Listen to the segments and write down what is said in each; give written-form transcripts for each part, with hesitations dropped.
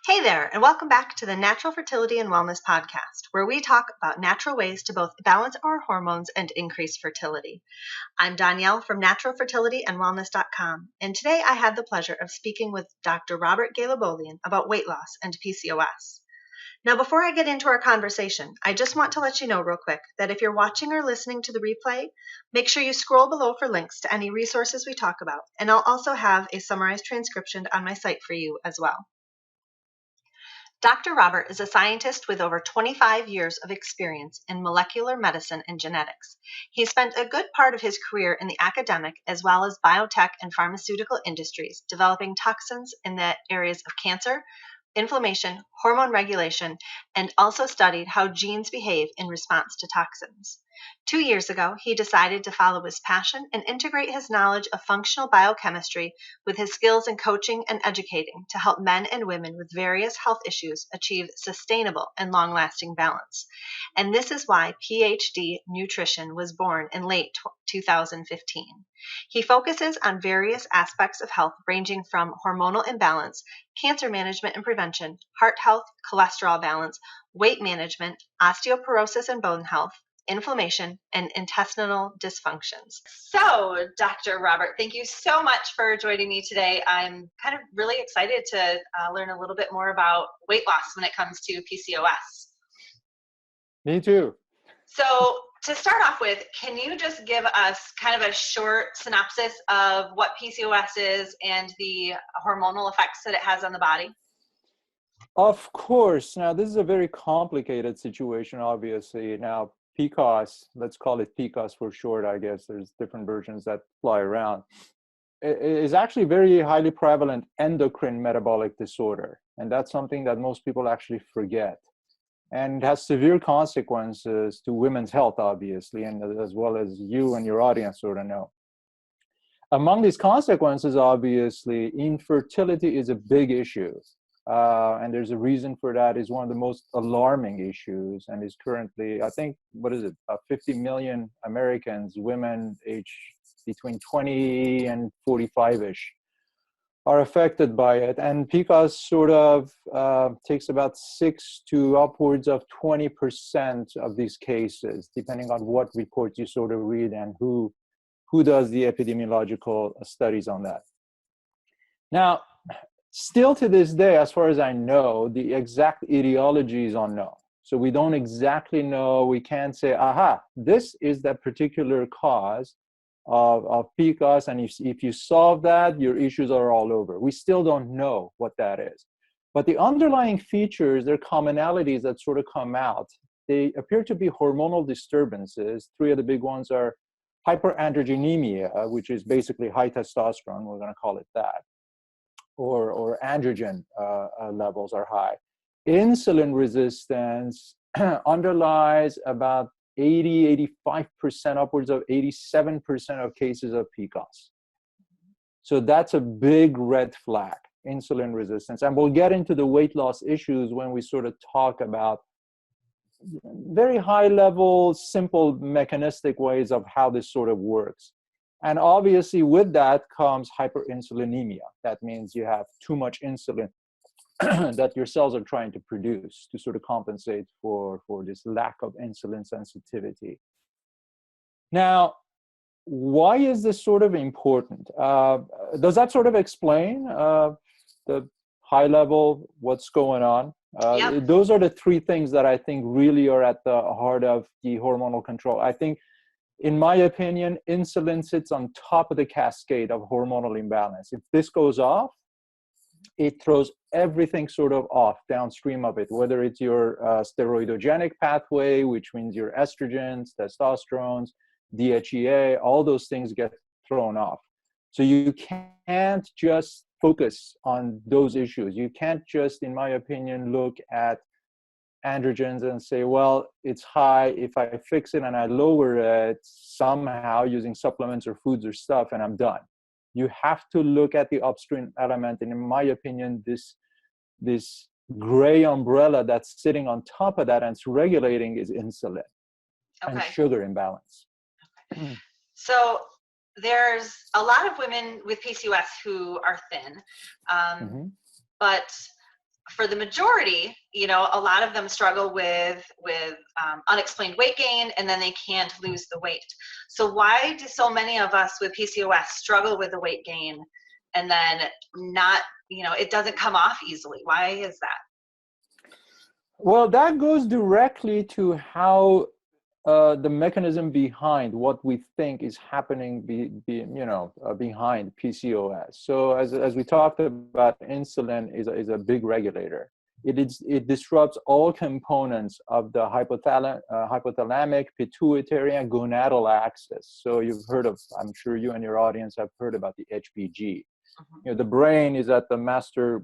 Hey there, and welcome back to the Natural Fertility and Wellness Podcast, where we talk about natural ways to both balance our hormones and increase fertility. I'm Danielle from naturalfertilityandwellness.com, and today I had the pleasure of speaking with Dr. Robert Gellibolian about weight loss and PCOS. Now, before I get into our conversation, I just want to let you know real quick that if you're watching or listening to the replay, make sure you scroll below for links to any resources we talk about, and I'll also have a summarized transcription on my site for you as well. Dr. Robert is a scientist with over 25 years of experience in molecular medicine and genetics. He spent a good part of his career in the academic as well as biotech and pharmaceutical industries, developing toxins in the areas of cancer, inflammation, hormone regulation, and also studied how genes behave in response to toxins. 2 years ago, he decided to follow his passion and integrate his knowledge of functional biochemistry with his skills in coaching and educating to help men and women with various health issues achieve sustainable and long-lasting balance. And this is why PhD Nutrition was born in late 2015. He focuses on various aspects of health ranging from hormonal imbalance, cancer management and prevention, heart health, cholesterol balance, weight management, osteoporosis and bone health, inflammation, and intestinal dysfunctions. So, Dr. Robert, thank you so much for joining me today. I'm kind of really excited to learn a little bit more about weight loss when it comes to PCOS. Me too. So, to start off with, can you just give us kind of a short synopsis of what PCOS is and the hormonal effects that it has on the body? Of course. Now, this is a very complicated situation, obviously. Now, PCOS, let's call it PCOS for short, I guess. There's different versions that fly around. It is actually very highly prevalent endocrine metabolic disorder. And that's something that most people actually forget. And it has severe consequences to women's health, obviously, and as well as you and your audience sort of know. Among these consequences, obviously, infertility is a big issue. And there's a reason for that. Is one of the most alarming issues and is currently, I think, 50 million Americans, women aged between 20 and 45-ish, are affected by it. And PCOS sort of takes about 6 to upwards of 20% of these cases, depending on what report you sort of read and who does the epidemiological studies on that. Now, still to this day, as far as I know, the exact etiology is unknown. So we don't exactly know, we can't say, aha, this is that particular cause of PCOS, and if you solve that, your issues are all over. We still don't know what that is. But the underlying features, their commonalities that sort of come out, they appear to be hormonal disturbances. 3 of the big ones are hyperandrogenemia, which is basically high testosterone, we're going to call it that, or androgen levels are high. Insulin resistance underlies about 80-85%, upwards of 87% of cases of PCOS. So that's a big red flag, insulin resistance. And we'll get into the weight loss issues when we sort of talk about very high level, simple mechanistic ways of how this sort of works. And obviously with that comes hyperinsulinemia. That means you have too much insulin that your cells are trying to produce to sort of compensate for this lack of insulin sensitivity. Now, why is this sort of important? Does that sort of explain the high level, what's going on? Yep. Those are the 3 things that I think really are at the heart of the hormonal control. I think, in my opinion, insulin sits on top of the cascade of hormonal imbalance. If this goes off, it throws everything sort of off downstream of it, whether it's your steroidogenic pathway, which means your estrogens, testosterones, DHEA, all those things get thrown off. So you can't just focus on those issues. You can't just, in my opinion, look at androgens and say, well, it's high. If I fix it and I lower it somehow using supplements or foods or stuff, and I'm done. You have to look at the upstream element. And in my opinion, this gray umbrella that's sitting on top of that and it's regulating is insulin and sugar imbalance. Okay. So there's a lot of women with PCOS who are thin, but for the majority, a lot of them struggle with unexplained weight gain, and then they can't lose the weight. So why do so many of us with PCOS struggle with the weight gain and then not, it doesn't come off easily? Why is that? Well, that goes directly to how the mechanism behind what we think is happening behind PCOS. So as we talked about, insulin is a big regulator. It disrupts all components of the hypothalamic, pituitary, and gonadal axis. So you've heard of, I'm sure you and your audience have heard about the HPG. The brain is at the master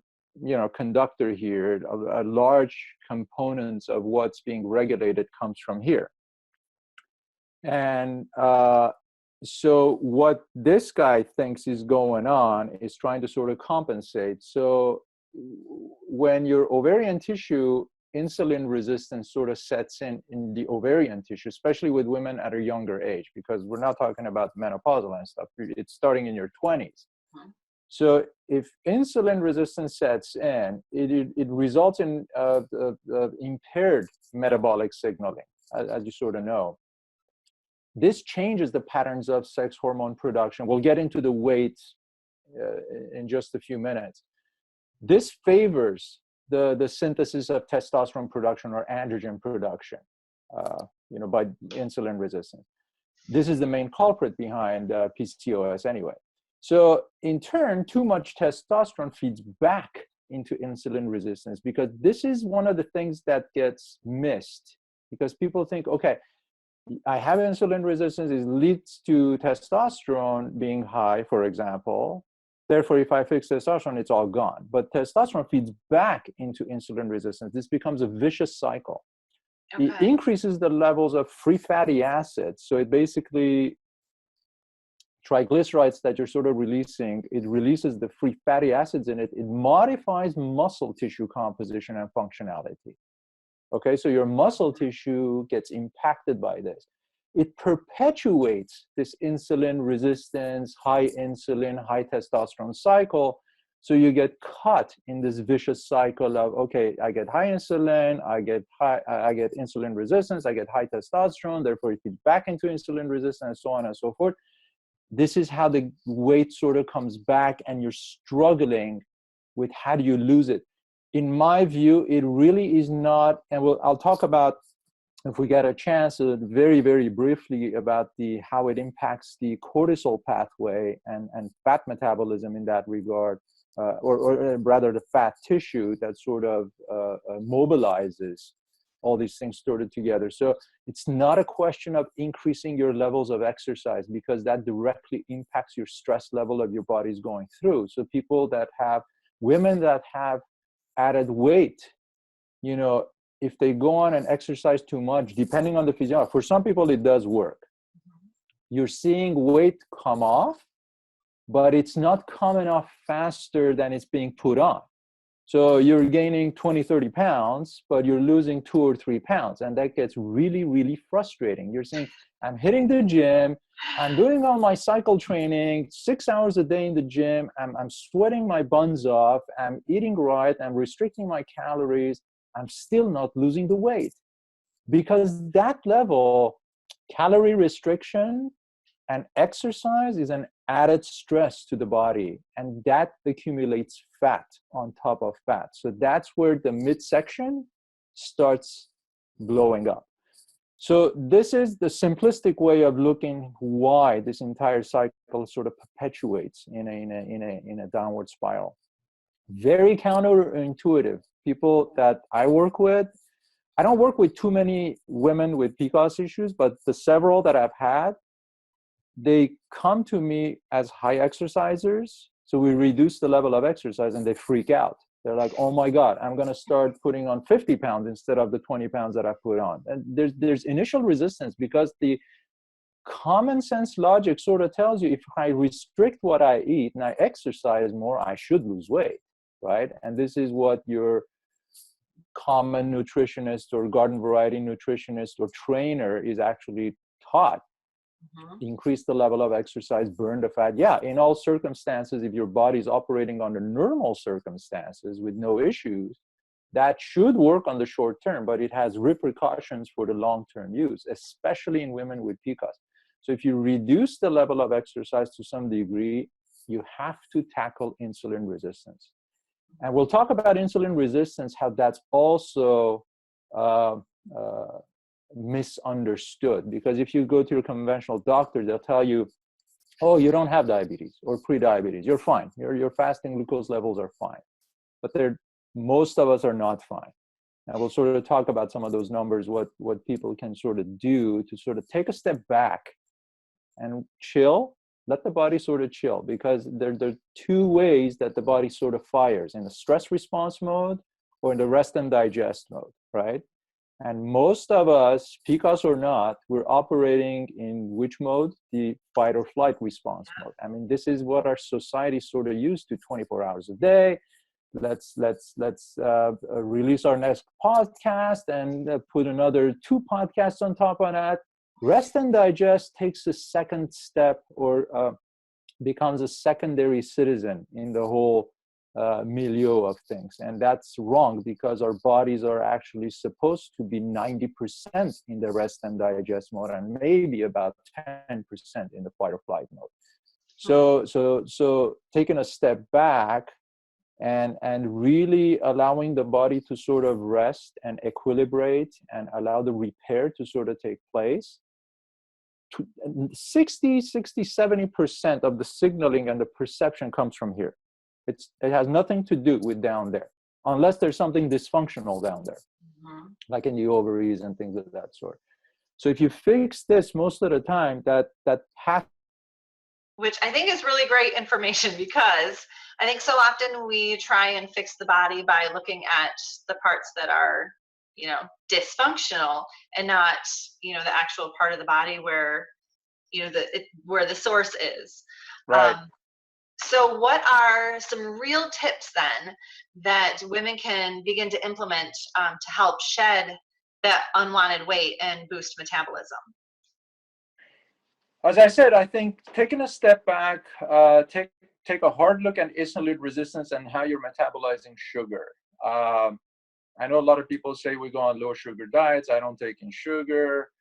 conductor here. A large components of what's being regulated comes from here. And so what this guy thinks is going on is trying to sort of compensate. So when your ovarian tissue, insulin resistance sort of sets in the ovarian tissue, especially with women at a younger age, because we're not talking about menopausal and stuff. It's starting in your 20s. So if insulin resistance sets in, it results in impaired metabolic signaling, as you sort of know. This changes the patterns of sex hormone production. We'll get into the weight in just a few minutes. This favors the synthesis of testosterone production or androgen production, by insulin resistance. This is the main culprit behind PCOS anyway. So in turn, too much testosterone feeds back into insulin resistance, because this is one of the things that gets missed, because people think, okay, I have insulin resistance, it leads to testosterone being high, for example. Therefore, if I fix testosterone, it's all gone. But testosterone feeds back into insulin resistance. This becomes a vicious cycle. Okay. It increases the levels of free fatty acids. So it basically, triglycerides that you're sort of releasing, it releases the free fatty acids in it. It modifies muscle tissue composition and functionality. Okay, so your muscle tissue gets impacted by this. It perpetuates this insulin resistance, high insulin, high testosterone cycle. So you get caught in this vicious cycle of, okay, I get high insulin, I get insulin resistance, I get high testosterone, therefore it feeds back into insulin resistance, and so on and so forth. This is how the weight sort of comes back, and you're struggling with how do you lose it. In my view, it really is not, and I'll talk about, if we get a chance, very, very briefly about how it impacts the cortisol pathway and fat metabolism in that regard, or rather the fat tissue that sort of mobilizes all these things sorted together. So it's not a question of increasing your levels of exercise, because that directly impacts your stress level of your body's going through. So women that have added weight, if they go on and exercise too much, depending on the physiology, for some people it does work. You're seeing weight come off, but it's not coming off faster than it's being put on. So you're gaining 20, 30 pounds, but you're losing 2 or 3 pounds. And that gets really, really frustrating. You're saying, I'm hitting the gym, I'm doing all my cycle training, 6 hours a day in the gym, I'm sweating my buns off, I'm eating right, I'm restricting my calories, I'm still not losing the weight. Because that level, calorie restriction and exercise is an added stress to the body, and that accumulates fat on top of fat. So that's where the midsection starts blowing up. So this is the simplistic way of looking why this entire cycle sort of perpetuates in a downward spiral. Very counterintuitive. People that I work with, I don't work with too many women with PCOS issues, but the several that I've had, they come to me as high exercisers. So we reduce the level of exercise and they freak out. They're like, oh my God, I'm going to start putting on 50 pounds instead of the 20 pounds that I put on. And there's initial resistance, because the common sense logic sort of tells you, if I restrict what I eat and I exercise more, I should lose weight, right? And this is what your common nutritionist or garden variety nutritionist or trainer is actually taught. Increase the level of exercise, burn the fat. Yeah, in all circumstances, if your body is operating under normal circumstances with no issues, that should work on the short term, but it has repercussions for the long-term use, especially in women with PCOS. So if you reduce the level of exercise to some degree, you have to tackle insulin resistance. And we'll talk about insulin resistance, how that's also misunderstood. Because if you go to your conventional doctor, they'll tell you, oh, you don't have diabetes or pre-diabetes. You're fine. Your fasting glucose levels are fine. But most of us are not fine. And we'll sort of talk about some of those numbers, what people can sort of do to sort of take a step back and chill, let the body sort of chill, because there are two ways that the body sort of fires, in the stress response mode or in the rest and digest mode, right? And most of us, PCOS or not, we're operating in which mode? The fight or flight response mode. I mean, this is what our society sort of used to, 24 hours a day. Let's release our next podcast and put another 2 podcasts on top of that. Rest and digest takes a second step, or becomes a secondary citizen in the whole milieu of things. And that's wrong, because our bodies are actually supposed to be 90% in the rest and digest mode, and maybe about 10% in the fight or flight mode. So taking a step back and really allowing the body to sort of rest and equilibrate and allow the repair to sort of take place. 70% of the signaling and the perception comes from here. It has nothing to do with down there, unless there's something dysfunctional down there, like in the ovaries and things of that sort. So if you fix this, most of the time, that has. Which I think is really great information, because I think so often we try and fix the body by looking at the parts that are, dysfunctional, and not, the actual part of the body where, where the source is. Right. So what are some real tips then that women can begin to implement to help shed that unwanted weight and boost metabolism? As I said, I think taking a step back, take a hard look at insulin resistance and how you're metabolizing sugar. I know a lot of people say we go on low sugar diets. I don't take in sugar.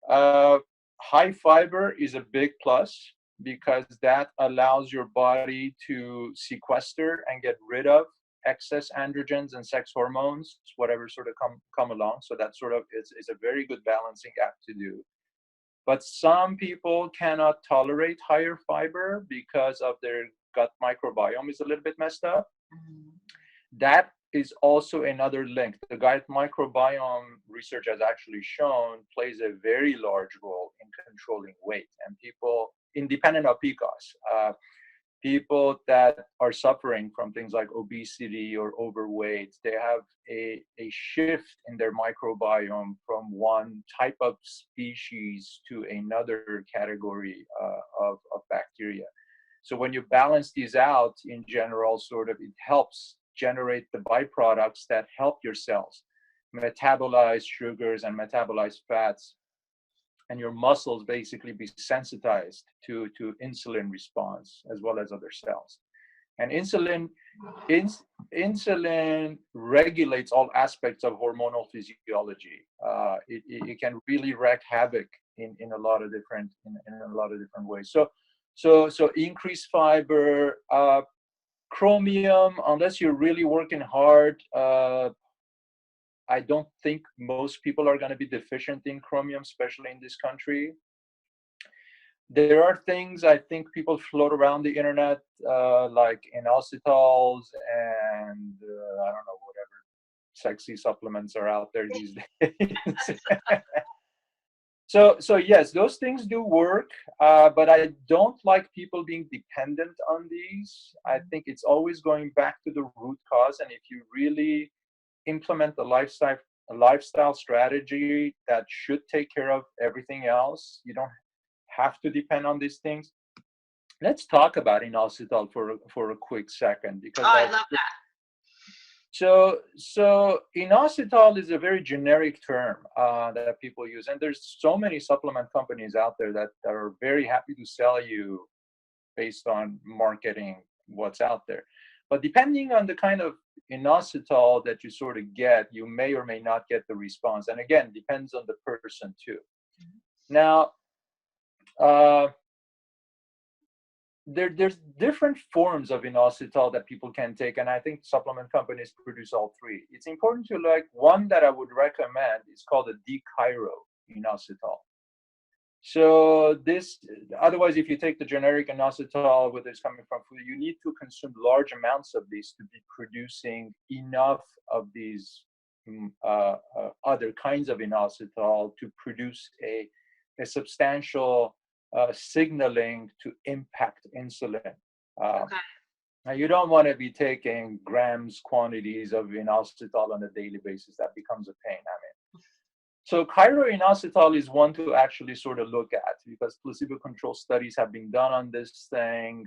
High fiber is a big plus, because that allows your body to sequester and get rid of excess androgens and sex hormones, whatever sort of come along. So that sort of is a very good balancing act to do. But some people cannot tolerate higher fiber because of their gut microbiome is a little bit messed up. That is also another link. The gut microbiome research has actually shown plays a very large role in controlling weight. And people, independent of PCOS, people that are suffering from things like obesity or overweight, they have a shift in their microbiome from one type of species to another category of bacteria. So when you balance these out, in general, sort of it helps generate the byproducts that help your cells metabolize sugars and metabolize fats, and your muscles basically be sensitized to insulin response as well as other cells. And insulin regulates all aspects of hormonal physiology. It can really wreak havoc in a lot of different ways. So increased fiber, chromium, unless you're really working hard, I don't think most people are going to be deficient in chromium, especially in this country. There are things I think people float around the internet, like inositols and I don't know, whatever sexy supplements are out there these days. So yes, those things do work, but I don't like people being dependent on these. I think it's always going back to the root cause, and if you really implement the lifestyle strategy that should take care of everything else, you don't have to depend on these things. Let's talk about inositol for a quick second, because I love that. So inositol is a very generic term that people use, and there's so many supplement companies out there that are very happy to sell you based on marketing what's out there. But depending on the kind of inositol that you sort of get, you may or may not get the response. And again, depends on the person too. Now, there's different forms of inositol that people can take, and I think supplement companies produce all three. It's important to like, one that I would recommend is called a inositol. So this, otherwise, if you take the generic inositol, whether it's coming from food, you need to consume large amounts of these to be producing enough of these other kinds of inositol to produce a substantial signaling to impact insulin. Okay. Now, you don't want to be taking grams quantities of inositol on a daily basis. That becomes a pain. I mean, so inositol is one to actually sort of look at, because placebo-controlled studies have been done on this thing.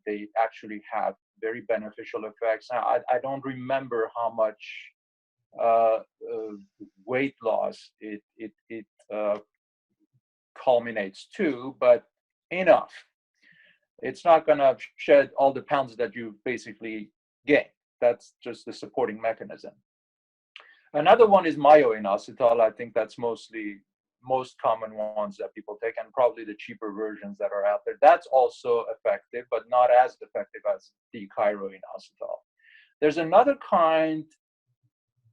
They actually have very beneficial effects. Now, I don't remember how much weight loss it culminates to, but enough. It's not going to shed all the pounds that you basically gain. That's just the supporting mechanism. Another one is myoinositol. I think that's most common ones that people take, and probably the cheaper versions that are out there. That's also effective, but not as effective as the inositol. There's another kind.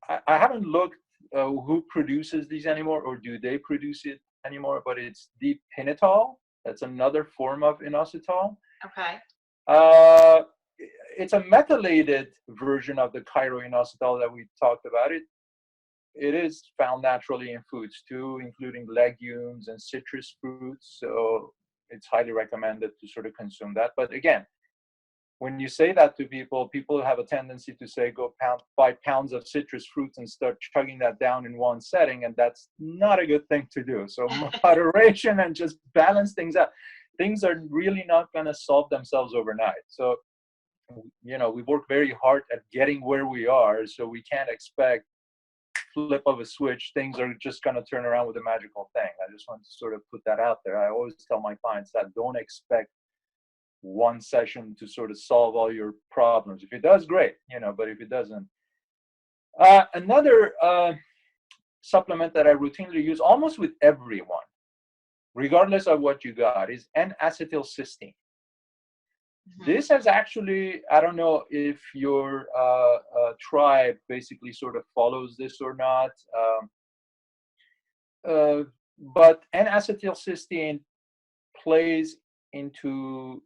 I haven't looked who produces these anymore, or do they produce it anymore, but it's dipinitol. That's another form of inositol. Okay. It's a methylated version of the inositol that we talked about. It is found naturally in foods too, including legumes and citrus fruits. So it's highly recommended to sort of consume that. But again, when you say that to people, people have a tendency to say, go buy pounds of citrus fruits and start chugging that down in one setting. And that's not a good thing to do. So moderation and just balance things out. Things are really not going to solve themselves overnight. So, you know, we work very hard at getting where we are. So we can't expect flip of a switch, things are just going to turn around with a magical thing. I just want to sort of put that out there. I always tell my clients that don't expect one session to sort of solve all your problems. If it does, great, you know, but if it doesn't. Another supplement that I routinely use almost with everyone, regardless of what you got, is N-acetylcysteine. This has actually, I don't know if your tribe basically sort of follows this or not, but N-acetylcysteine plays into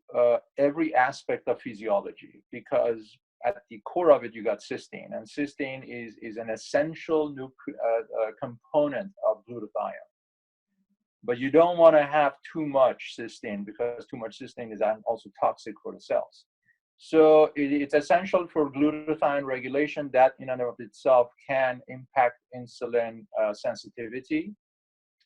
every aspect of physiology, because at the core of it, you got cysteine, and cysteine is an essential component of glutathione. But you don't want to have too much cysteine, because too much cysteine is also toxic for the cells. So it's essential for glutathione regulation. That in and of itself can impact insulin sensitivity.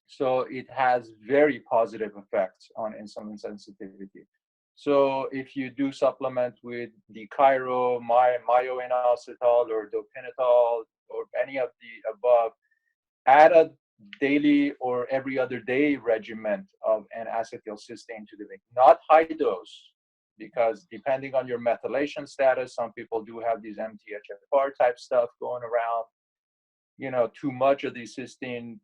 So it has very positive effects on insulin sensitivity. So if you do supplement with the myoinositol or dopinitol or any of the above, add a daily or every other day regimen of N-acetylcysteine to the mix. Not high dose, because depending on your methylation status, some people do have these MTHFR type stuff going around. You know, too much of these cysteine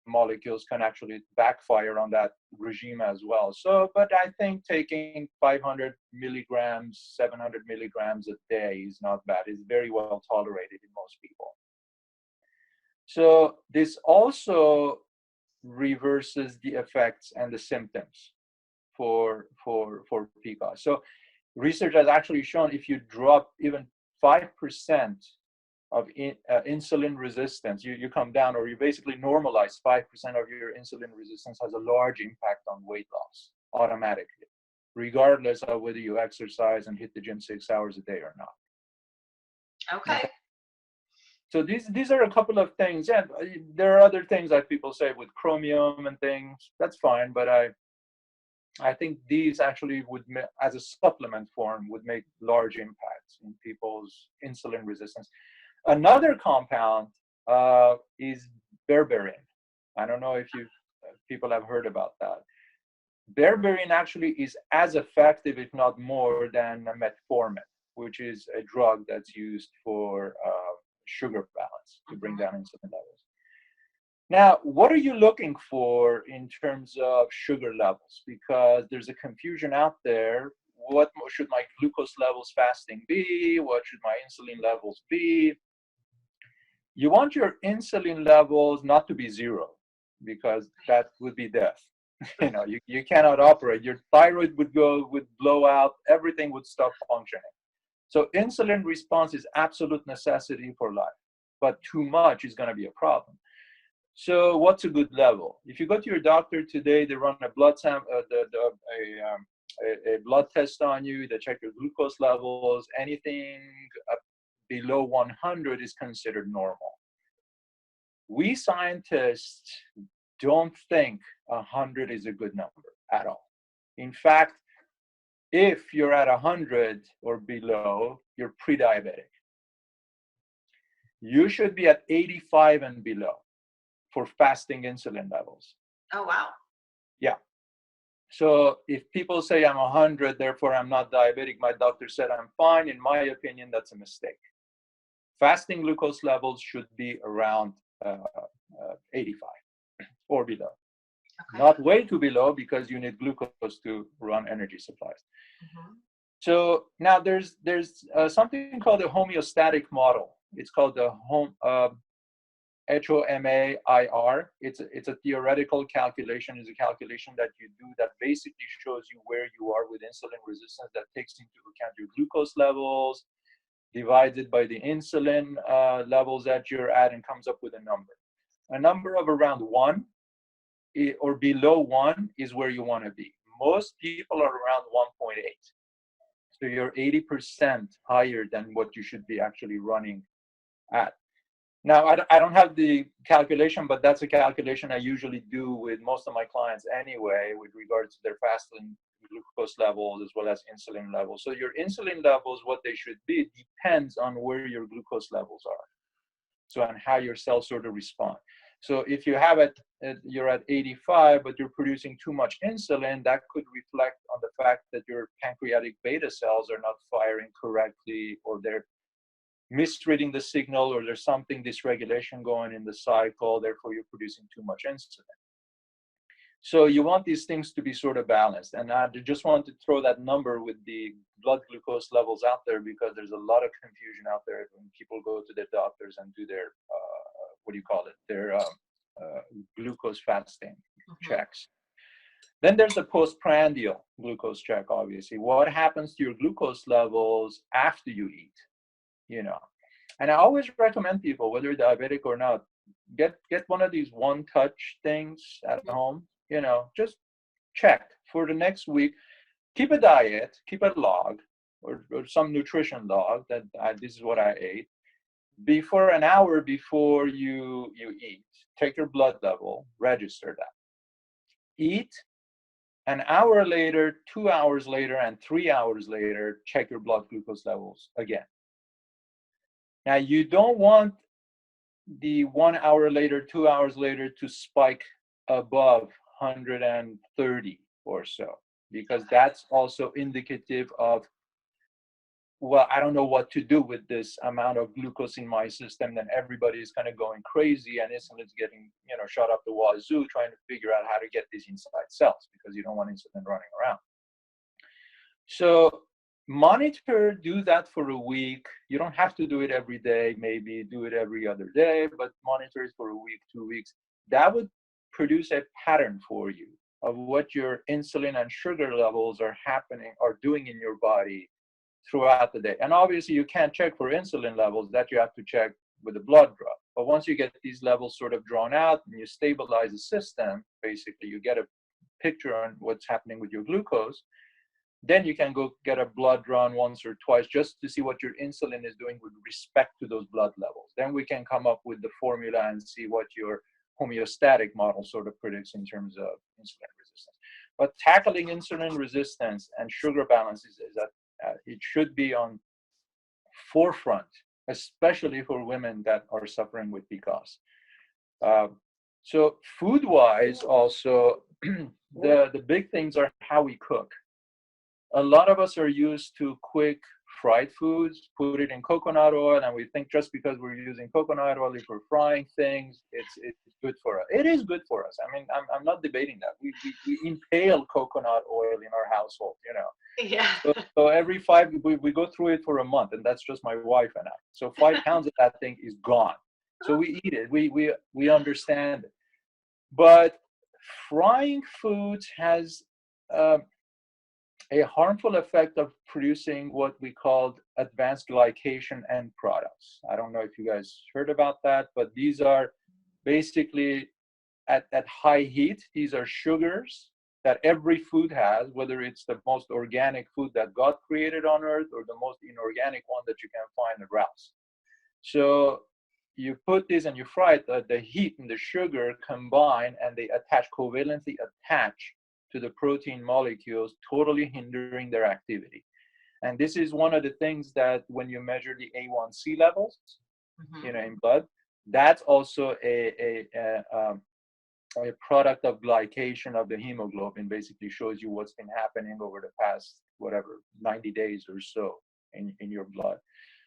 molecules can actually backfire on that regime as well. So, but I think taking 500 milligrams, 700 milligrams a day is not bad. It's very well tolerated in most people. So this also reverses the effects and the symptoms for PCOS. So research has actually shown if you drop even 5% of insulin resistance, you come down, or you basically normalize 5% of your insulin resistance, has a large impact on weight loss automatically, regardless of whether you exercise and hit the gym 6 hours a day or not. Okay. So these are a couple of things. Yeah, there are other things like people say with chromium and things. That's fine, but I think these actually would, as a supplement form, would make large impacts in people's insulin resistance. Another compound is berberine. I don't know if people have heard about that. Berberine actually is as effective, if not more, than metformin, which is a drug that's used for sugar balance to bring down insulin levels. Now, what are you looking for in terms of sugar levels? Because there's a confusion out there. What should my glucose levels fasting be? What should my insulin levels be? You want your insulin levels not to be zero, because that would be death. You cannot operate. Your thyroid would blow out. Everything would stop functioning. So insulin response is absolute necessity for life, but too much is going to be a problem. So what's a good level? If you go to your doctor today, they run a blood a blood test on you. They check your glucose levels. Anything below 100 is considered normal. We scientists don't think 100 is a good number at all. In fact, if you're at 100 or below, you're pre-diabetic. You should be at 85 and below for fasting insulin levels. Oh, wow. Yeah. So if people say I'm 100, therefore I'm not diabetic, my doctor said I'm fine, in my opinion, that's a mistake. Fasting glucose levels should be around 85 or below. Okay. Not way too below, because you need glucose to run energy supplies. Mm-hmm. So now there's something called a homeostatic model. It's called the HOMAIR. It's a theoretical calculation. It's a calculation that you do that basically shows you where you are with insulin resistance, that takes into account your glucose levels, divided by the insulin levels that you're at, and comes up with a number. A number of around 1 or below 1 is where you want to be. Most people are around 1.8. So you're 80% higher than what you should be actually running at. Now, I don't have the calculation, but that's a calculation I usually do with most of my clients anyway, with regards to their fasting glucose levels as well as insulin levels. So your insulin levels, what they should be, depends on where your glucose levels are. So on how your cells sort of respond. So if you have you're at 85, but you're producing too much insulin, that could reflect on the fact that your pancreatic beta cells are not firing correctly, or they're misreading the signal, or there's something dysregulation going in the cycle, therefore you're producing too much insulin. So you want these things to be sort of balanced. And I just want to throw that number with the blood glucose levels out there, because there's a lot of confusion out there when people go to their doctors and do their, their glucose fasting checks. Then there's a postprandial glucose check, obviously. What happens to your glucose levels after you eat? And I always recommend people, whether diabetic or not, get one of these one-touch things at home. Just check for the next week. Keep a diet, keep a log, or some nutrition log that this is what I ate. Before an hour before you eat, take your blood level, register that. Eat. An hour later, 2 hours later, and 3 hours later, check your blood glucose levels again. Now, you don't want the 1 hour later, 2 hours later to spike above 130 or so, because that's also indicative of, well, I don't know what to do with this amount of glucose in my system. Then everybody is kind of going crazy, and insulin's getting, shot up the wazoo, trying to figure out how to get these inside cells, because you don't want insulin running around. So do that for a week. You don't have to do it every day, maybe do it every other day, but monitor it for a week, 2 weeks. That would produce a pattern for you of what your insulin and sugar levels are doing in your body throughout the day. And obviously you can't check for insulin levels, that you have to check with a blood draw. But once you get these levels sort of drawn out and you stabilize the system, basically you get a picture on what's happening with your glucose, then you can go get a blood drawn once or twice just to see what your insulin is doing with respect to those blood levels. Then we can come up with the formula and see what your homeostatic model sort of predicts in terms of insulin resistance. But tackling insulin resistance and sugar balance is that it should be on forefront, especially for women that are suffering with PCOS. So food-wise also, the big things are how we cook. A lot of us are used to quick fried foods, put it in coconut oil, and we think just because we're using coconut oil, if we're frying things, it's good for us. It is good for us. I mean, I'm not debating that. We impale coconut oil in our household, you know. Yeah. So every we go through it for a month, and that's just my wife and I. So 5 pounds of that thing is gone. So we eat it. We understand it. But frying foods has a harmful effect of producing what we call advanced glycation end products. I don't know if you guys heard about that, but these are basically at high heat. These are sugars that every food has, whether it's the most organic food that God created on earth or the most inorganic one that you can find around. So you put this and you fry it, the heat and the sugar combine and they covalently attach to the protein molecules, totally hindering their activity. And this is one of the things that when you measure the A1C levels, you know, in blood, that's also a product of glycation of the hemoglobin. Basically shows you what's been happening over the past, 90 days or so in your blood.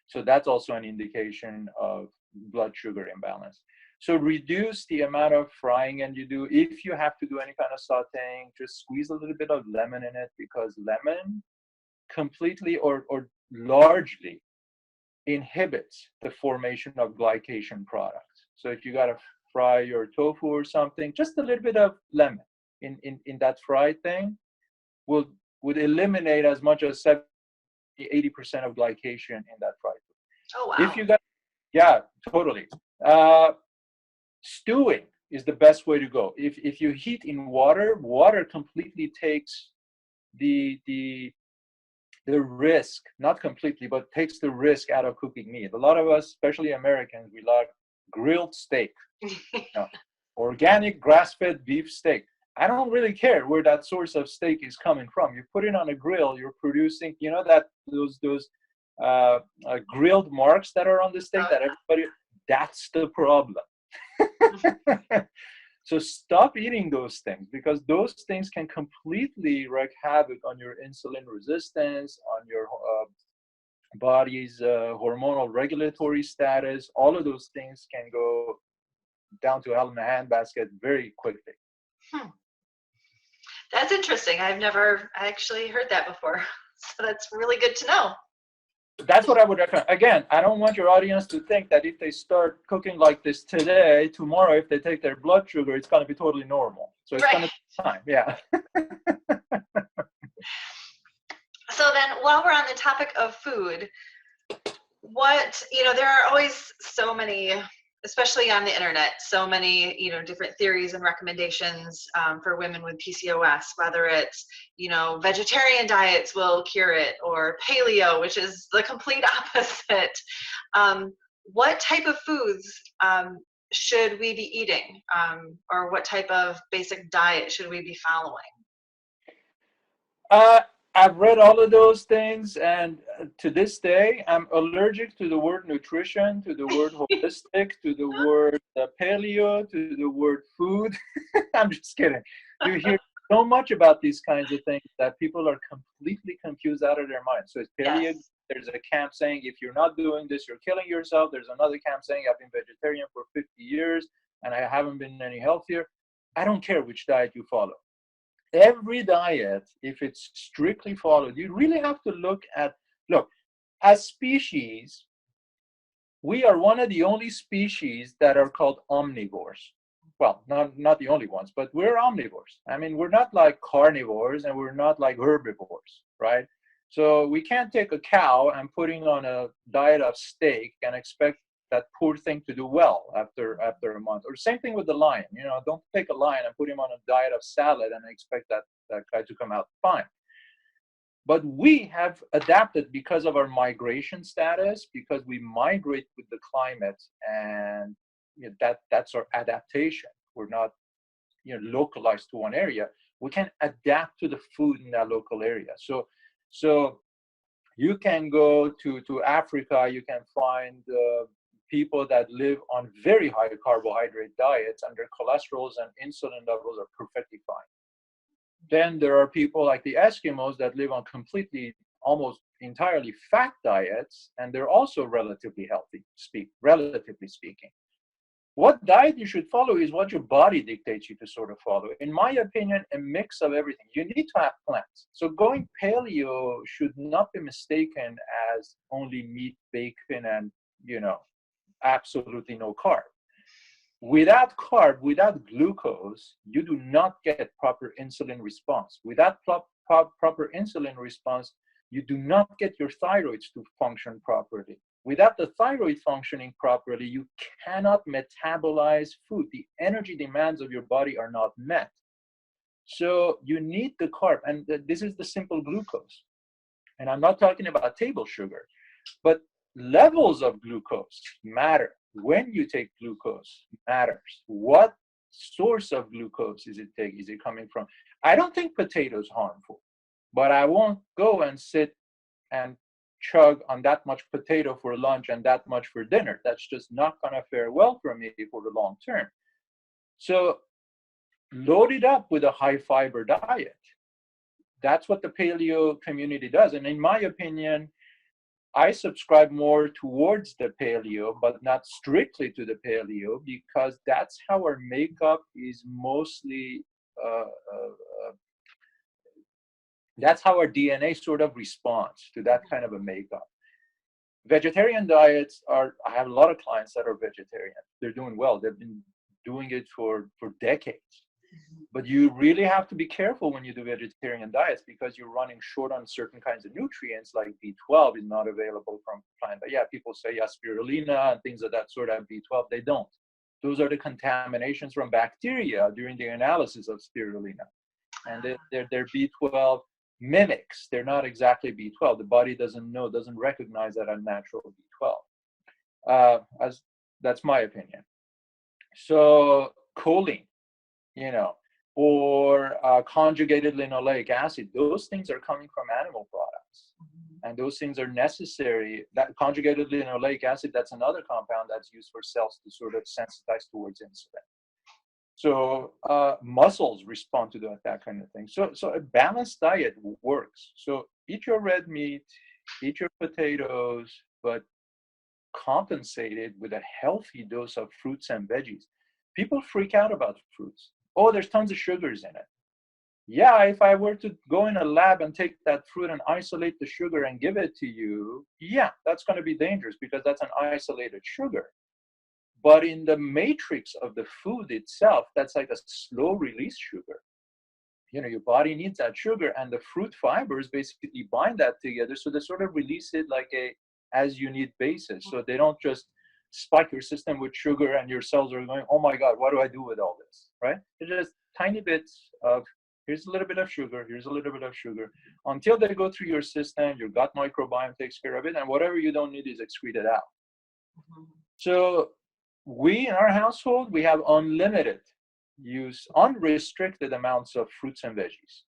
So that's also an indication of blood sugar imbalance. So reduce the amount of frying, and if you have to do any kind of sauteing, just squeeze a little bit of lemon in it, because lemon completely or largely inhibits the formation of glycation products. So if you got to fry your tofu or something, just a little bit of lemon in that fried thing would eliminate as much as 70-80% of glycation in that fried food. Oh, wow. If you got, yeah, totally. Stewing is the best way to go. If you heat in water completely takes the risk, not completely, but takes the risk out of cooking meat. A lot of us, especially Americans, we like grilled steak, organic grass-fed beef steak. I don't really care where that source of steak is coming from. You put it on a grill, you're producing, you know, that those grilled marks that are on the steak that everybody, that's the problem. So stop eating those things, because those things can completely wreak havoc on your insulin resistance, on your body's hormonal regulatory status. All of those things can go down to hell in a handbasket very quickly. That's interesting. I've never actually heard that before. So that's really good to know. That's what I would recommend. Again, I don't want your audience to think that if they start cooking like this today, tomorrow, if they take their blood sugar, it's going to be totally normal. So it's going to take time. Yeah. So then, while we're on the topic of food, there are always so many, especially on the internet, so many, different theories and recommendations for women with PCOS, whether it's, vegetarian diets will cure it, or paleo, which is the complete opposite. What type of foods should we be eating? Or what type of basic diet should we be following? I've read all of those things, and to this day, I'm allergic to the word nutrition, to the word holistic, to the word paleo, to the word food. I'm just kidding. You hear so much about these kinds of things that people are completely confused out of their minds. So it's paleo. Yes. There's a camp saying, if you're not doing this, you're killing yourself. There's another camp saying, I've been vegetarian for 50 years, and I haven't been any healthier. I don't care which diet you follow. Every diet, if it's strictly followed, you really have to look, as species, we are one of the only species that are called omnivores. Well, not the only ones, but we're omnivores. I mean, we're not like carnivores and we're not like herbivores, right? So we can't take a cow and putting on a diet of steak and expect that poor thing to do well after a month. Or same thing with the lion. Don't take a lion and put him on a diet of salad and expect that guy to come out fine. But we have adapted because of our migration status, because we migrate with the climate, and that's our adaptation. We're not localized to one area. We can adapt to the food in that local area. So you can go to Africa, you can find people that live on very high carbohydrate diets, and their cholesterols and insulin levels are perfectly fine. Then there are people like the Eskimos that live on completely almost entirely fat diets, and they're also relatively healthy, relatively speaking. What diet you should follow is what your body dictates you to sort of follow. In my opinion, a mix of everything. You need to have plants. So going paleo should not be mistaken as only meat, bacon, and, absolutely no carb. Without carb, without glucose, you do not get proper insulin response. Without proper insulin response, you do not get your thyroids to function properly. Without the thyroid functioning properly, you cannot metabolize food. The energy demands of your body are not met. So you need the carb, and this is the simple glucose. And I'm not talking about table sugar, but levels of glucose matter. When you take glucose matters. What source of glucose is it coming from? I don't think potatoes harmful, but I won't go and sit and chug on that much potato for lunch and that much for dinner. That's just not going to fare well for me for the long term. So load it up with a high fiber diet. That's what the paleo community does. And in my opinion, I subscribe more towards the paleo, but not strictly to the paleo, because that's how our makeup is mostly, that's how our DNA sort of responds to that kind of a makeup. Vegetarian diets I have a lot of clients that are vegetarian. They're doing well. They've been doing it for decades. But you really have to be careful when you do vegetarian diets, because you're running short on certain kinds of nutrients, like B12 is not available from plant. Yeah, people say, yeah, spirulina and things of that sort have B12. They don't. Those are the contaminations from bacteria during the analysis of spirulina. And they're B12 mimics. They're not exactly B12. The body doesn't recognize that as natural B12. That's my opinion. So choline, or conjugated linoleic acid, those things are coming from animal products. And those things are necessary. That conjugated linoleic acid, that's another compound that's used for cells to sort of sensitize towards insulin. So muscles respond to that kind of thing. So a balanced diet works. So eat your red meat, eat your potatoes, but compensate it with a healthy dose of fruits and veggies. People freak out about fruits. Oh, there's tons of sugars in it. Yeah, if I were to go in a lab and take that fruit and isolate the sugar and give it to you, yeah, that's going to be dangerous, because that's an isolated sugar. But in the matrix of the food itself, that's like a slow release sugar. Your body needs that sugar, and the fruit fibers basically bind that together. So they sort of release it like a as you need basis. So they don't just spike your system with sugar and your cells are going, oh my God, what do I do with all this, right? It's just tiny bits of, here's a little bit of sugar, here's a little bit of sugar, until they go through your system, your gut microbiome takes care of it, and whatever you don't need is excreted out. So we, in our household, we have unlimited use, unrestricted amounts of fruits and veggies,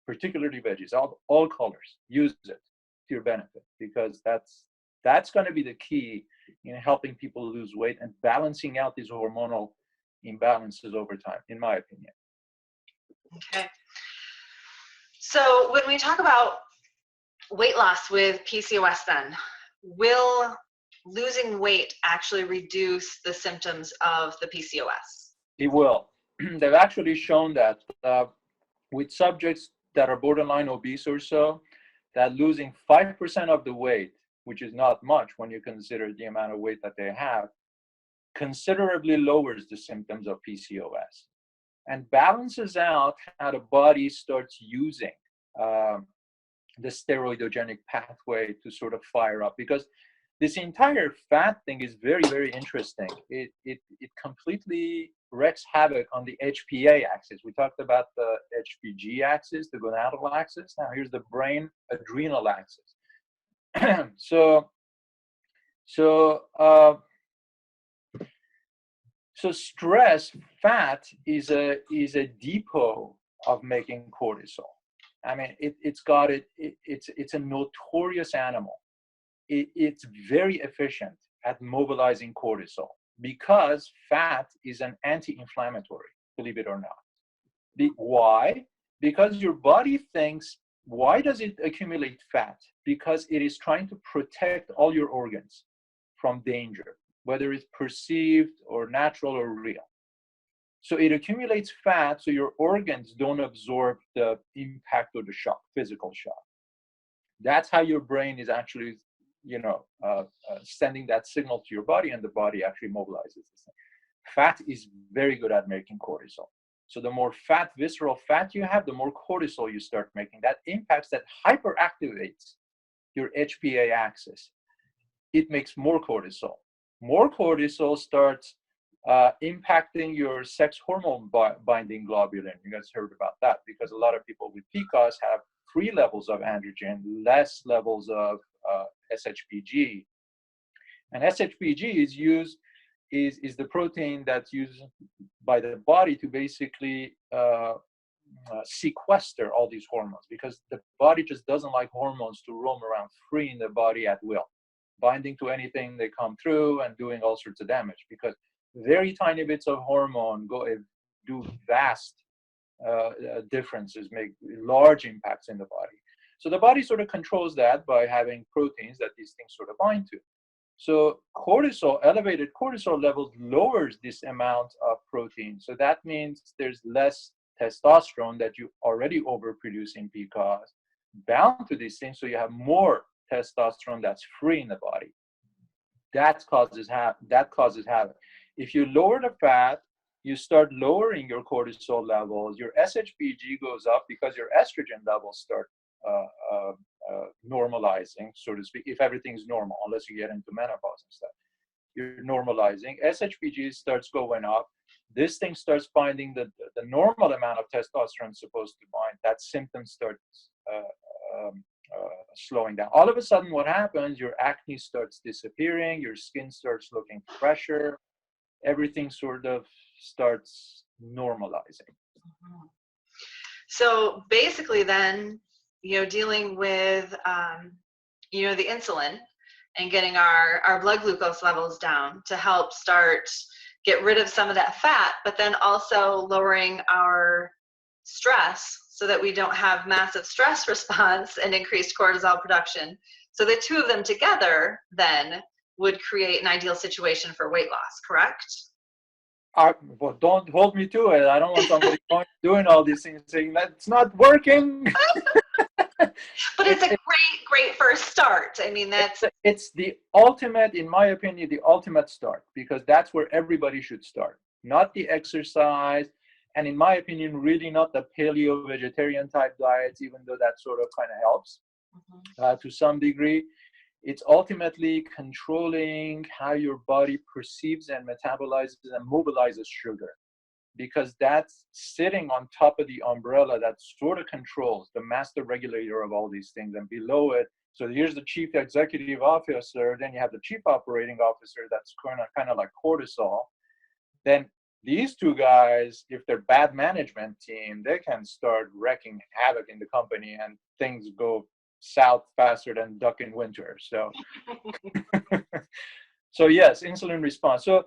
particularly veggies, all colors. Use it to your benefit, because that's going to be the key in helping people lose weight and balancing out these hormonal imbalances over time, in my opinion. Okay. So when we talk about weight loss with PCOS, then, will losing weight actually reduce the symptoms of the PCOS? It will. They've actually shown that with subjects that are borderline obese or so, that losing 5% of the weight, which is not much when you consider the amount of weight that they have, considerably lowers the symptoms of PCOS and balances out how the body starts using the steroidogenic pathway to sort of fire up. Because this entire fat thing is very, very interesting. It completely wreaks havoc on the HPA axis. We talked about the HPG axis, the gonadal axis. Now here's the brain adrenal axis. So stress, fat is a depot of making cortisol. I mean, it's a notorious animal. It's very efficient at mobilizing cortisol, because fat is an anti-inflammatory, believe it or not. Why? Because your body thinks Why does it accumulate fat? Because it is trying to protect all your organs from danger, whether it's perceived or natural or real. So it accumulates fat so your organs don't absorb the impact of the shock, physical shock. That's how your brain is actually, sending that signal to your body, and the body actually mobilizes this thing. Fat is very good at making cortisol. So the more fat, visceral fat you have, the more cortisol you start making. That impacts, that hyperactivates your HPA axis. It makes more cortisol. More cortisol starts impacting your sex hormone binding globulin. You guys heard about that, because a lot of people with PCOS have 3 levels of androgen, less levels of SHBG. And SHBG is the protein that's used by the body to basically sequester all these hormones, because the body just doesn't like hormones to roam around free in the body at will, binding to anything they come through and doing all sorts of damage, because very tiny bits of hormone do vast differences, make large impacts in the body. So the body sort of controls that by having proteins that these things sort of bind to. So cortisol, elevated cortisol levels lowers this amount of protein. So that means there's less testosterone that you already overproduce in PCOS bound to these things. So you have more testosterone that's free in the body. That causes havoc. If you lower the fat, you start lowering your cortisol levels. Your SHBG goes up because your estrogen levels start normalizing, so to speak, if everything's normal, unless you get into menopause and stuff. You're normalizing. SHBG starts going up. This thing starts binding the normal amount of testosterone supposed to bind. That symptom starts slowing down. All of a sudden, what happens? Your acne starts disappearing. Your skin starts looking fresher. Everything sort of starts normalizing. So basically then, dealing with, the insulin and getting our blood glucose levels down to help get rid of some of that fat, but then also lowering our stress so that we don't have massive stress response and increased cortisol production. So the two of them together then would create an ideal situation for weight loss, correct? Well, don't hold me to it. I don't want somebody doing all these things saying that's not working. But it's a great first start. I mean, it's the ultimate, in my opinion, the ultimate start, because that's where everybody should start. Not the exercise, and in my opinion, really not the paleo vegetarian type diets, even though that sort of kind of helps to some degree. It's ultimately controlling how your body perceives and metabolizes and mobilizes sugar, because that's sitting on top of the umbrella that sort of controls the master regulator of all these things. And below it, so here's the chief executive officer, then you have the chief operating officer, that's kind of like cortisol. Then these two guys, if they're bad management team, they can start wreaking havoc in the company, and things go south faster than duck in winter. So so yes, insulin response. So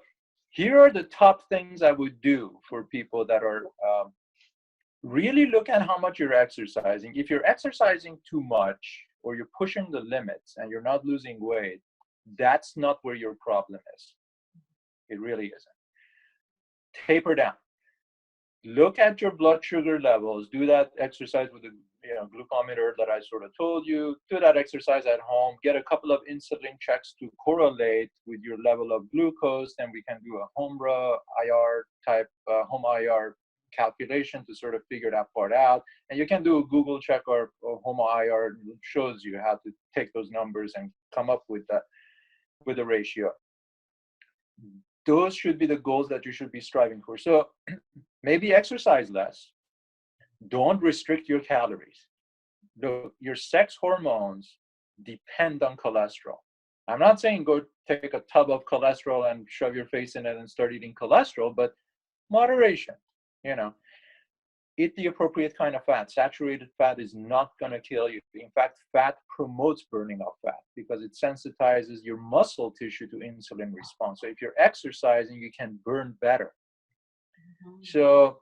here are the top things I would do for people that are really look at how much you're exercising. If you're exercising too much, or you're pushing the limits and you're not losing weight, that's not where your problem is. It really isn't. Taper down. Look at your blood sugar levels. Do that exercise with the glucometer that I sort of told you. Do that exercise at home. Get a couple of insulin checks to correlate with your level of glucose. Then we can do a home IR calculation to sort of figure that part out. And you can do a Google check or home IR. It shows you how to take those numbers and come up with a ratio. Those should be the goals that you should be striving for. So maybe exercise less. Don't restrict your calories. Your sex hormones depend on cholesterol. I'm not saying go take a tub of cholesterol and shove your face in it and start eating cholesterol, but moderation. Eat the appropriate kind of fat. Saturated fat is not going to kill you. In fact, fat promotes burning of fat because it sensitizes your muscle tissue to insulin response. So if you're exercising, you can burn better. So,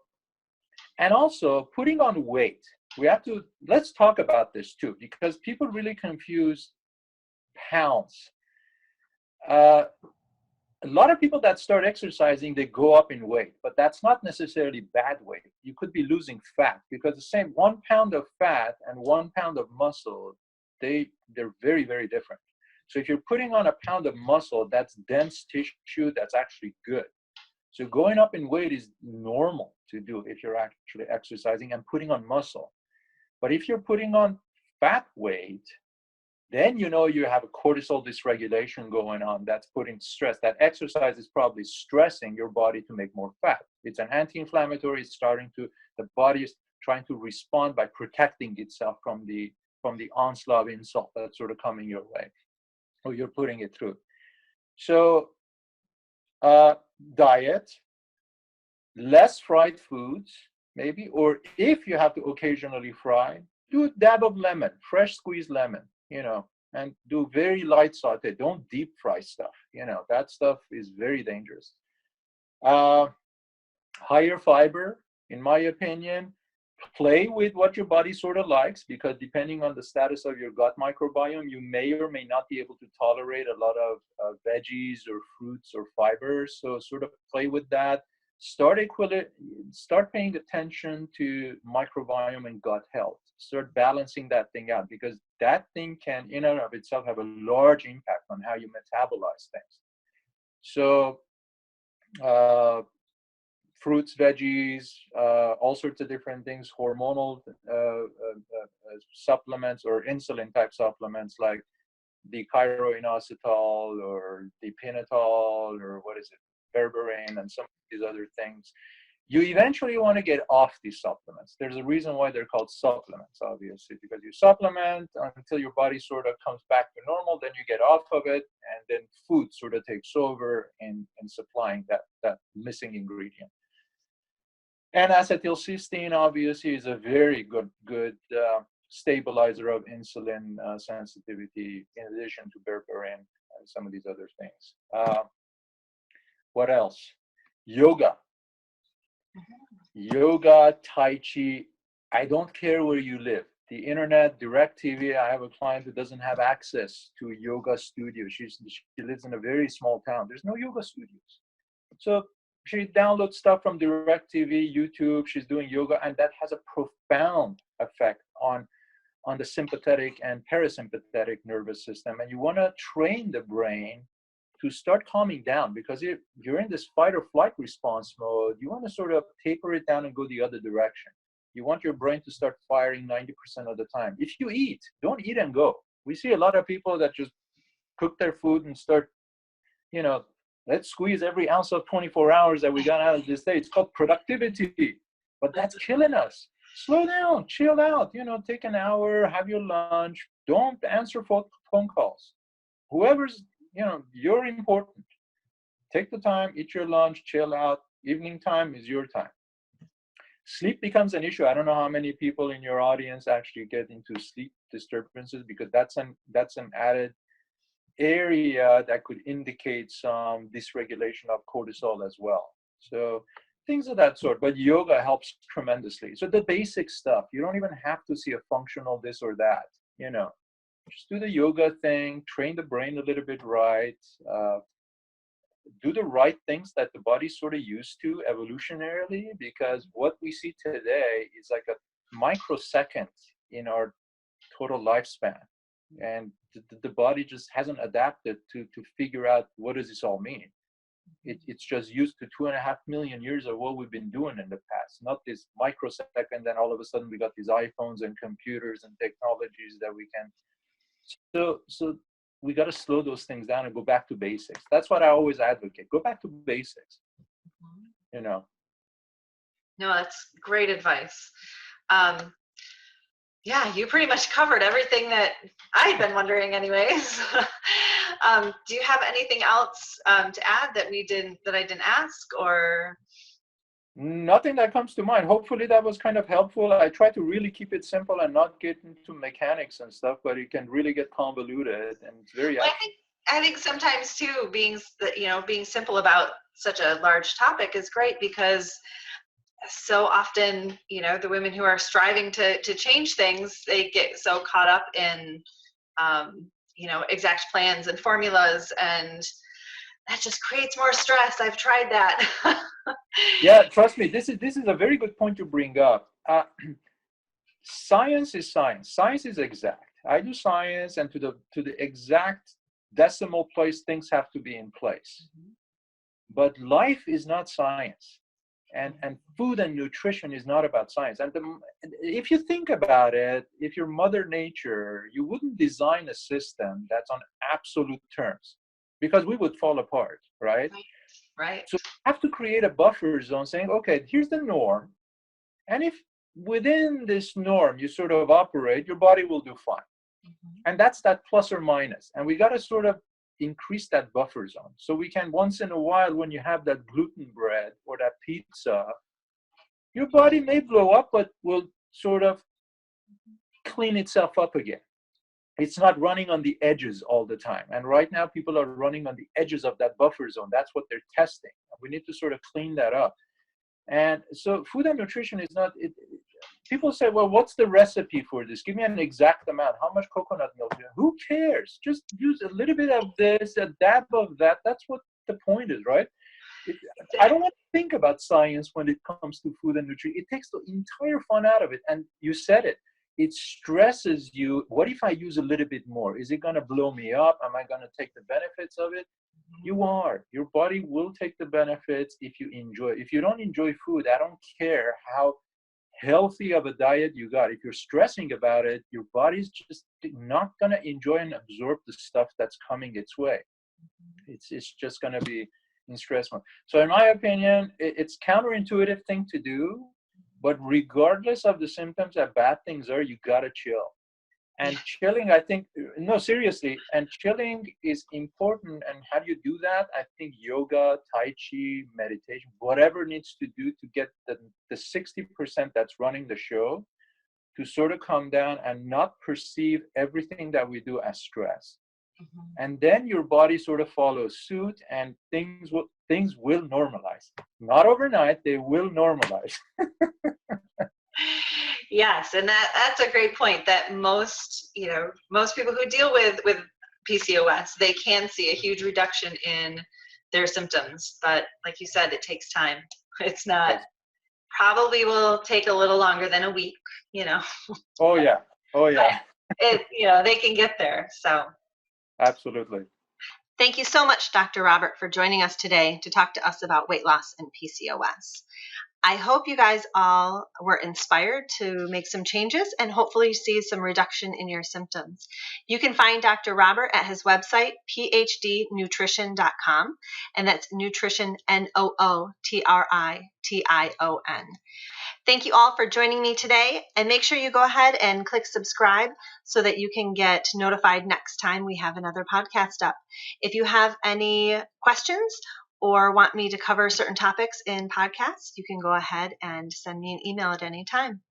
and also putting on weight. let's talk about this too, because people really confuse pounds. A lot of people that start exercising, they go up in weight, but that's not necessarily bad weight. You could be losing fat, because the same 1 pound of fat and 1 pound of muscle, they're very, very different. So if you're putting on a pound of muscle, that's dense tissue, that's actually good. So going up in weight is normal to do if you're actually exercising and putting on muscle. But if you're putting on fat weight, then you know you have a cortisol dysregulation going on that's putting stress. That exercise is probably stressing your body to make more fat. It's an anti-inflammatory. It's the body is trying to respond by protecting itself from the onslaught of insult that's sort of coming your way, or you're putting it through. So diet, less fried foods, maybe, or if you have to occasionally fry, do a dab of lemon, fresh squeezed lemon, and do very light saute. Don't deep fry stuff. That stuff is very dangerous. Higher fiber, in my opinion. Play with what your body sort of likes, because depending on the status of your gut microbiome, you may or may not be able to tolerate a lot of veggies or fruits or fibers. So sort of play with that. Start paying attention to microbiome and gut health. Start balancing that thing out, because that thing can in and of itself have a large impact on how you metabolize things. So fruits, veggies, all sorts of different things, hormonal supplements or insulin type supplements like the chiroinositol or the pentothal, or what is it, berberine, and some of these other things. You eventually want to get off these supplements. There's a reason why they're called supplements, obviously, because you supplement until your body sort of comes back to normal, then you get off of it, and then food sort of takes over in supplying that missing ingredient. And acetylcysteine, obviously, is a very good stabilizer of insulin sensitivity, in addition to berberine and some of these other things. What else? Yoga. Yoga, Tai Chi. I don't care where you live. The internet, DirecTV. I have a client who doesn't have access to a yoga studio. She lives in a very small town. There's no yoga studios. So she downloads stuff from DirecTV, YouTube. She's doing yoga, and that has a profound effect on the sympathetic and parasympathetic nervous system. And you want to train the brain to start calming down, because if you're in this fight or flight response mode, you want to sort of taper it down and go the other direction. You want your brain to start firing 90% of the time. If you eat, don't eat and go. We see a lot of people that just cook their food and start, let's squeeze every ounce of 24 hours that we got out of this day. It's called productivity, but that's killing us. Slow down, chill out, take an hour, have your lunch. Don't answer phone calls. Whoever's, you're important. Take the time, eat your lunch, chill out. Evening time is your time. Sleep becomes an issue. I don't know how many people in your audience actually get into sleep disturbances, because that's an added area that could indicate some dysregulation of cortisol as well. So things of that sort. But yoga helps tremendously. So the basic stuff, you don't even have to see a functional this or that, just do the yoga thing, train the brain a little bit right, do the right things that the body's sort of used to evolutionarily, because what we see today is like a microsecond in our total lifespan. And the body just hasn't adapted to figure out what does this all mean. It's just used to 2.5 million years of what we've been doing in the past, not this microsecond. Then all of a sudden we got these iPhones and computers and technologies that we can. So we got to slow those things down and go back to basics. That's what I always advocate. Go back to basics. No, that's great advice. Yeah, you pretty much covered everything that I'd been wondering anyways. Do you have anything else to add that I didn't ask, or? Nothing that comes to mind. Hopefully that was kind of helpful. I try to really keep it simple and not get into mechanics and stuff, but it can really get convoluted, and it's very. Well, I think sometimes too, being simple about such a large topic is great, because so often, the women who are striving to change things, they get so caught up in, exact plans and formulas, and that just creates more stress. I've tried that. Yeah, trust me, this is a very good point to bring up. Science is science. Science is exact. I do science, and to the exact decimal place, things have to be in place. But life is not science, and food and nutrition is not about science. And if you think about it, if you're Mother Nature, you wouldn't design a system that's on absolute terms, because we would fall apart, right? Right. So you have to create a buffer zone, saying, okay, here's the norm, and if within this norm you sort of operate, your body will do fine. And that's that plus or minus. And we got to sort of increase that buffer zone. So we can, once in a while, when you have that gluten bread or that pizza, your body may blow up, but will sort of clean itself up again. It's not running on the edges all the time. And right now, people are running on the edges of that buffer zone. That's what they're testing. We need to sort of clean that up. And so food and nutrition is not, people say, well, what's the recipe for this? Give me an exact amount. How much coconut milk? Who cares? Just use a little bit of this, a dab of that. That's what the point is, right? I don't want to think about science when it comes to food and nutrition. It takes the entire fun out of it. And you said it. It stresses you. What if I use a little bit more? Is it going to blow me up? Am I going to take the benefits of it? You are. Your body will take the benefits if you enjoy. If you don't enjoy food, I don't care how healthy of a diet you got. If you're stressing about it, your body's just not going to enjoy and absorb the stuff that's coming its way. It's just going to be in stress mode. So in my opinion, it's counterintuitive thing to do, but regardless of the symptoms that bad things are, you got to chill. And chilling, I think, no, seriously, and chilling is important. And how do you do that? I think yoga, Tai Chi, meditation, whatever needs to do to get the 60% that's running the show to sort of come down and not perceive everything that we do as stress. And then your body sort of follows suit, and things will normalize. Not overnight, they will normalize. Yes, and that's a great point. That most people who deal with PCOS, they can see a huge reduction in their symptoms, but like you said, it takes time. It's not. Probably will take a little longer than a week. Oh yeah. But they can get there. So. Absolutely. Thank you so much, Dr. Robert, for joining us today to talk to us about weight loss and PCOS. I hope you guys all were inspired to make some changes and hopefully see some reduction in your symptoms. You can find Dr. Robert at his website, phdnutrition.com, and that's nutrition, NOOTRITION. Thank you all for joining me today, and make sure you go ahead and click subscribe so that you can get notified next time we have another podcast up. If you have any questions or want me to cover certain topics in podcasts, you can go ahead and send me an email at any time.